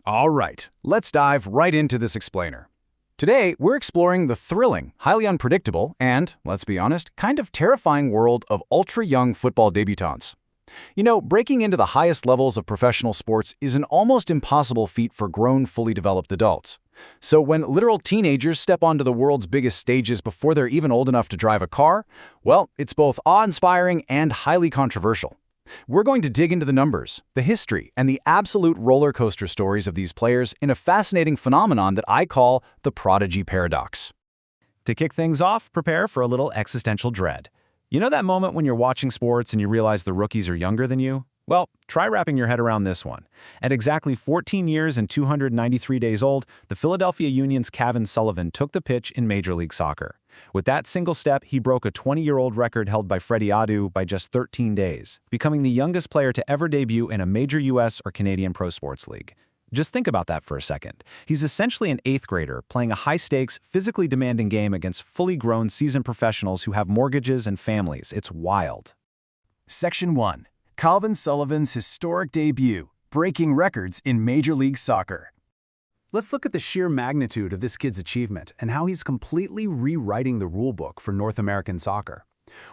All right, let's dive right into this explainer. Today, we're exploring the thrilling, highly unpredictable, and, let's be honest, kind of terrifying world of ultra-young football debutants. You know, breaking into the highest levels of professional sports is an almost impossible feat for grown, fully developed adults. So when literal teenagers step onto the world's biggest stages before they're even old enough to drive a car, well, it's both awe-inspiring and highly controversial. We're going to dig into the numbers, the history, and the absolute roller coaster stories of these players in a fascinating phenomenon that I call the Prodigy Paradox. To kick things off, prepare for a little existential dread. You know that moment when you're watching sports and you realize the rookies are younger than you? Well, try wrapping your head around this one. At exactly 14 years and 293 days old, the Philadelphia Union's Kevin Sullivan took the pitch in Major League Soccer. With that single step, he broke a 20-year-old record held by Freddie Adu by just 13 days, becoming the youngest player to ever debut in a major U.S. or Canadian pro sports league. Just think about that for a second. He's essentially an 8th grader playing a high-stakes, physically demanding game against fully grown seasoned professionals who have mortgages and families. It's wild. Section 1. Calvin Sullivan's historic debut, breaking records in Major League Soccer. Let's look at the sheer magnitude of this kid's achievement and how he's completely rewriting the rulebook for North American soccer.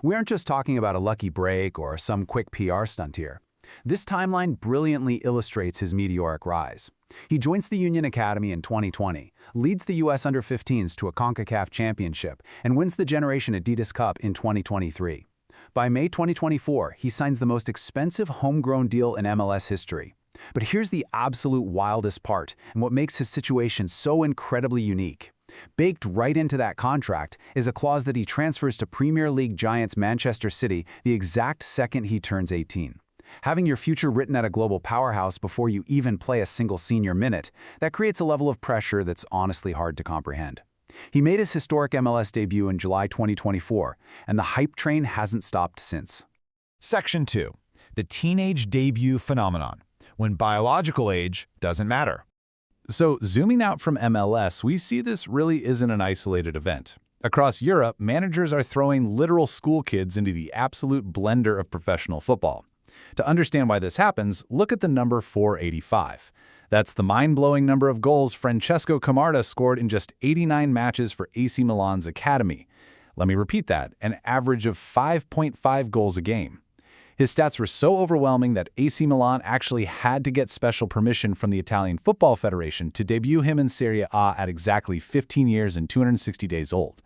We aren't just talking about a lucky break or some quick PR stunt here. This timeline brilliantly illustrates his meteoric rise. He joins the Union Academy in 2020, leads the U.S. Under-15s to a CONCACAF championship, and wins the Generation Adidas Cup in 2023. By May 2024, he signs the most expensive homegrown deal in MLS history. But here's the absolute wildest part, and what makes his situation so incredibly unique. Baked right into that contract is a clause that he transfers to Premier League giants Manchester City the exact second he turns 18. Having your future written at a global powerhouse before you even play a single senior minute, that creates a level of pressure that's honestly hard to comprehend. He made his historic MLS debut in July 2024, and the hype train hasn't stopped since. Section 2. The teenage debut phenomenon, when biological age doesn't matter. So, zooming out from MLS, we see this really isn't an isolated event. Across Europe, managers are throwing literal school kids into the absolute blender of professional football. To understand why this happens, look at the number 485. That's the mind-blowing number of goals Francesco Camarda scored in just 89 matches for AC Milan's academy. Let me repeat that, an average of 5.5 goals a game. His stats were so overwhelming that AC Milan actually had to get special permission from the Italian Football Federation to debut him in Serie A at exactly 15 years and 260 days old.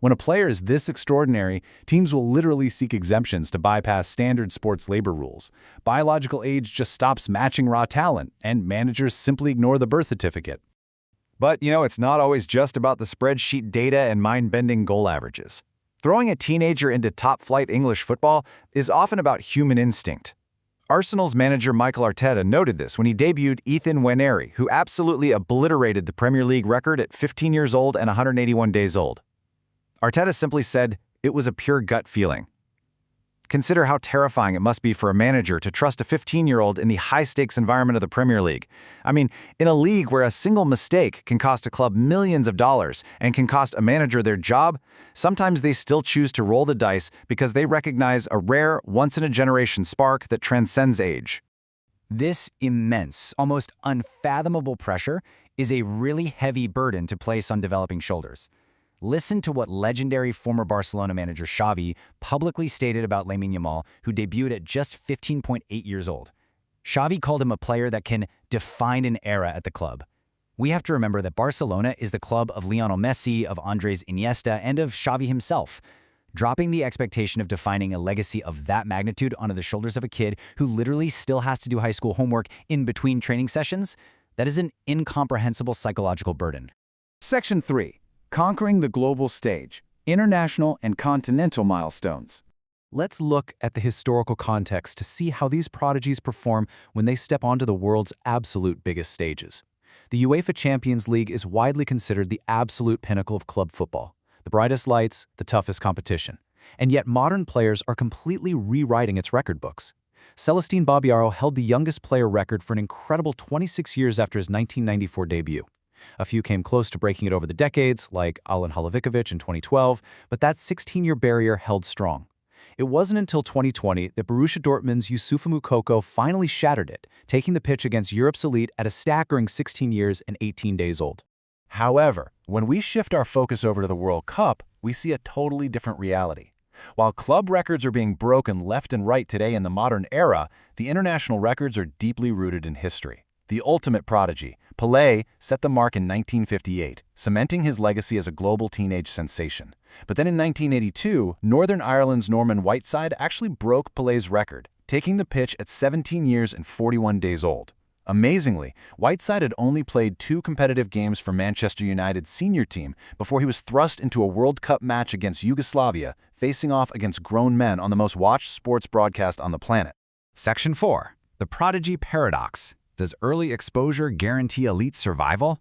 When a player is this extraordinary, teams will literally seek exemptions to bypass standard sports labor rules. Biological age just stops matching raw talent, and managers simply ignore the birth certificate. But, it's not always just about the spreadsheet data and mind-bending goal averages. Throwing a teenager into top-flight English football is often about human instinct. Arsenal's manager Mikel Arteta noted this when he debuted Ethan Nwaneri, who absolutely obliterated the Premier League record at 15 years old and 181 days old. Arteta simply said, "It was a pure gut feeling." Consider how terrifying it must be for a manager to trust a 15-year-old in the high-stakes environment of the Premier League. I mean, in a league where a single mistake can cost a club millions of dollars and can cost a manager their job, sometimes they still choose to roll the dice because they recognize a rare, once-in-a-generation spark that transcends age. This immense, almost unfathomable pressure is a really heavy burden to place on developing shoulders. Listen to what legendary former Barcelona manager Xavi publicly stated about Lamine Yamal, who debuted at just 15.8 years old. Xavi called him a player that can define an era at the club. We have to remember that Barcelona is the club of Lionel Messi, of Andres Iniesta, and of Xavi himself. Dropping the expectation of defining a legacy of that magnitude onto the shoulders of a kid who literally still has to do high school homework in between training sessions, that is an incomprehensible psychological burden. Section 3. Conquering the global stage, international and continental milestones. Let's look at the historical context to see how these prodigies perform when they step onto the world's absolute biggest stages. The UEFA Champions League is widely considered the absolute pinnacle of club football, the brightest lights, the toughest competition. And yet modern players are completely rewriting its record books. Celestine Babiaro held the youngest player record for an incredible 26 years after his 1994 debut. A few came close to breaking it over the decades, like Alen Halovićević in 2012, but that 16-year barrier held strong. It wasn't until 2020 that Borussia Dortmund's Youssoufa Moukoko finally shattered it, taking the pitch against Europe's elite at a staggering 16 years and 18 days old. However, when we shift our focus over to the World Cup, we see a totally different reality. While club records are being broken left and right today in the modern era, the international records are deeply rooted in history. The ultimate prodigy, Pelé, set the mark in 1958, cementing his legacy as a global teenage sensation. But then in 1982, Northern Ireland's Norman Whiteside actually broke Pelé's record, taking the pitch at 17 years and 41 days old. Amazingly, Whiteside had only played 2 competitive games for Manchester United's senior team before he was thrust into a World Cup match against Yugoslavia, facing off against grown men on the most watched sports broadcast on the planet. Section 4. The Prodigy Paradox. Does early exposure guarantee elite survival?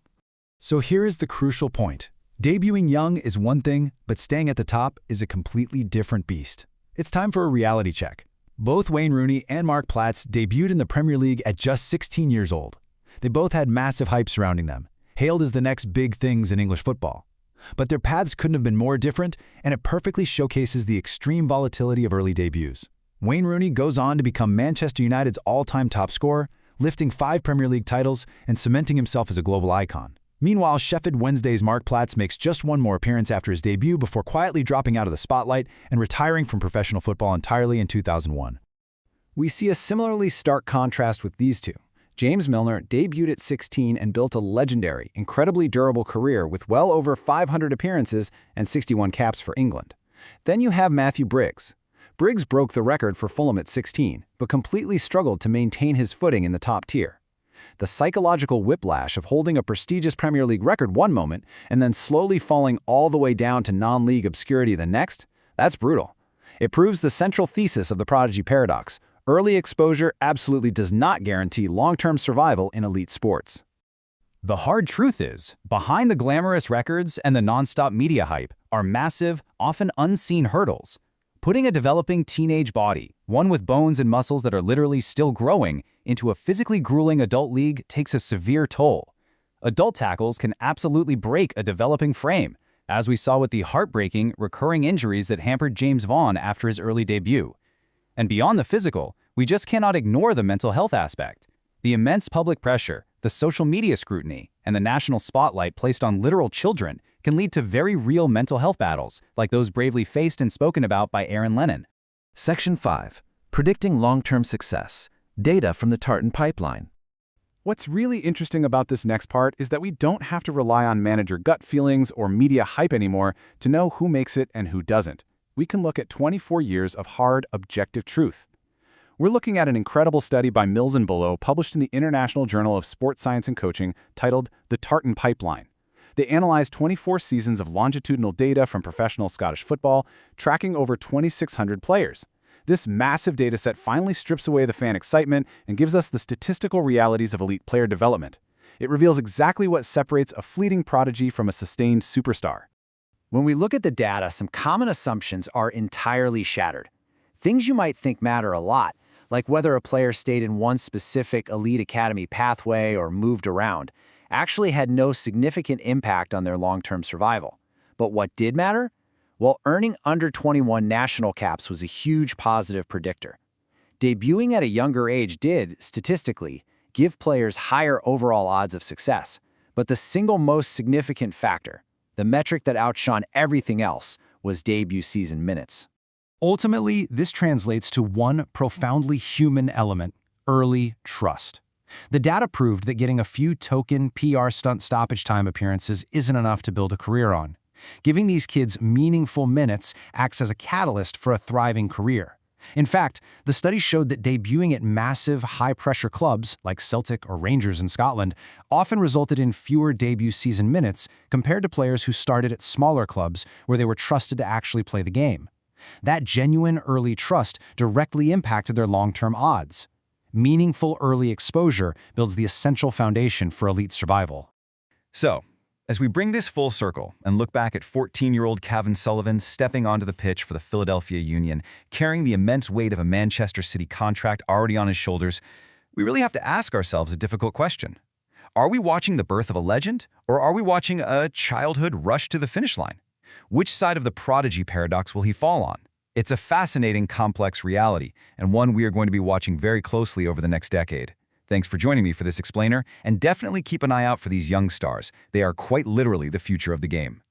So here is the crucial point. Debuting young is one thing, but staying at the top is a completely different beast. It's time for a reality check. Both Wayne Rooney and Marc Platz debuted in the Premier League at just 16 years old. They both had massive hype surrounding them, hailed as the next big things in English football. But their paths couldn't have been more different, and it perfectly showcases the extreme volatility of early debuts. Wayne Rooney goes on to become Manchester United's all-time top scorer, lifting 5 Premier League titles and cementing himself as a global icon. Meanwhile, Sheffield Wednesday's Marc Platz makes just one more appearance after his debut before quietly dropping out of the spotlight and retiring from professional football entirely in 2001. We see a similarly stark contrast with these two. James Milner debuted at 16 and built a legendary, incredibly durable career with well over 500 appearances and 61 caps for England. Then you have Matthew Briggs. Briggs broke the record for Fulham at 16, but completely struggled to maintain his footing in the top tier. The psychological whiplash of holding a prestigious Premier League record one moment and then slowly falling all the way down to non-league obscurity the next, that's brutal. It proves the central thesis of the Prodigy Paradox. Early exposure absolutely does not guarantee long-term survival in elite sports. The hard truth is, behind the glamorous records and the non-stop media hype are massive, often unseen hurdles. Putting a developing teenage body, one with bones and muscles that are literally still growing, into a physically grueling adult league takes a severe toll. Adult tackles can absolutely break a developing frame, as we saw with the heartbreaking, recurring injuries that hampered James Vaughan after his early debut. And beyond the physical, we just cannot ignore the mental health aspect. The immense public pressure, the social media scrutiny, and the national spotlight placed on literal children can lead to very real mental health battles, like those bravely faced and spoken about by Aaron Lennon. Section 5. Predicting long-term success. Data from the Tartan Pipeline. What's really interesting about this next part is that we don't have to rely on manager gut feelings or media hype anymore to know who makes it and who doesn't. We can look at 24 years of hard, objective truth. We're looking at an incredible study by Mills and Bullough published in the International Journal of Sports Science and Coaching titled The Tartan Pipeline. They analyzed 24 seasons of longitudinal data from professional Scottish football, tracking over 2,600 players. This massive dataset finally strips away the fan excitement and gives us the statistical realities of elite player development. It reveals exactly what separates a fleeting prodigy from a sustained superstar. When we look at the data, some common assumptions are entirely shattered. Things you might think matter a lot, like whether a player stayed in one specific elite academy pathway or moved around, actually had no significant impact on their long-term survival. But what did matter? Well, earning under 21 national caps was a huge positive predictor. Debuting at a younger age did, statistically, give players higher overall odds of success. But the single most significant factor, the metric that outshone everything else, was debut season minutes. Ultimately, this translates to one profoundly human element: early trust. The data proved that getting a few token PR stunt stoppage time appearances isn't enough to build a career on. Giving these kids meaningful minutes acts as a catalyst for a thriving career. In fact, the study showed that debuting at massive, high-pressure clubs like Celtic or Rangers in Scotland often resulted in fewer debut season minutes compared to players who started at smaller clubs where they were trusted to actually play the game. That genuine early trust directly impacted their long-term odds. Meaningful early exposure builds the essential foundation for elite survival. So, as we bring this full circle and look back at 14-year-old Kevin Sullivan stepping onto the pitch for the Philadelphia Union, carrying the immense weight of a Manchester City contract already on his shoulders, we really have to ask ourselves a difficult question. Are we watching the birth of a legend, or are we watching a childhood rush to the finish line? Which side of the Prodigy Paradox will he fall on? It's a fascinating, complex reality, and one we are going to be watching very closely over the next decade. Thanks for joining me for this explainer, and definitely keep an eye out for these young stars. They are quite literally the future of the game.